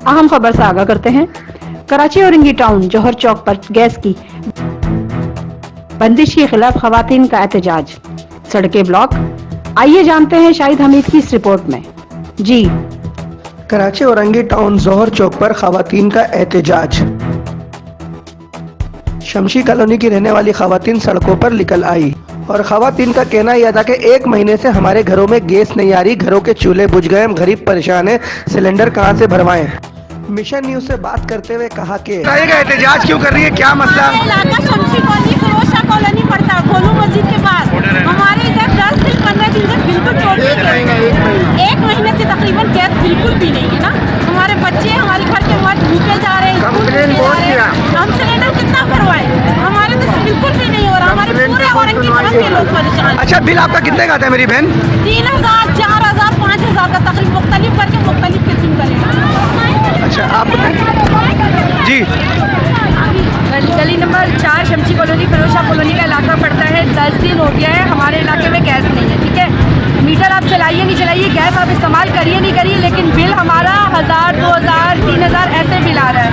अहम खबर से आगाह करते हैं। कराची औरंगी टाउन जौहर चौक पर गैस की बंदिश के खिलाफ खवातीन का एहतजाज, सड़कें ब्लॉक। आइए जानते हैं शाहिद हमीद की इस रिपोर्ट में। जी, कराची औरंगी टाउन जौहर चौक पर खवातीन का एहतजाज। शमशी कॉलोनी की रहने वाली खवातीन सड़कों पर निकल आई और खवातीन का कहना यह था कि 1 महीने से हमारे घरों में गैस नहीं आ रही, घरों के चूल्हे बुझ गए, हम गरीब परेशान हैं, सिलेंडर कहां से भरवाएं। मिशन न्यूज से बात करते हुए कहा कि एहतजाज क्यों कर रही है, क्या मसला? इलाका शमशी कॉलोनी फिरोजा कॉलोनी पड़ता है, खोलू मस्जिद के पास। हमारे इधर 10 दिन 15 दिन से बिल्कुल टोटल 1 महीने से तकरीबन गैस बिल्कुल भी नहीं है ना। हमारे बच्चे हमारे घर के मर्द भूखे जा रहे हैं, हम सिलेंडर कितना करवाए, हमारे तो बिल्कुल भी नहीं हो रहा। हमारे पूरे औरंगी टाउन के लोग परेशान। अच्छा, बिल आपका कितने का आता है मेरी बहन? 3000 4000 5000 का तकरीबन मुख्तलिफ करके मुख्तलिफ किस्म का लेना। अच्छा, आप जी। गली नंबर 4 शमशी कॉलोनी फिरोजा कॉलोनी का इलाका पड़ता है। 10 दिन हो गया है हमारे इलाके में गैस नहीं है। ठीक है, मीटर आप चलाइए नहीं चलाइए, गैस आप इस्तेमाल करिए नहीं करिए, लेकिन बिल हमारा 1000 2000 3000 ऐसे बिल आ रहा है।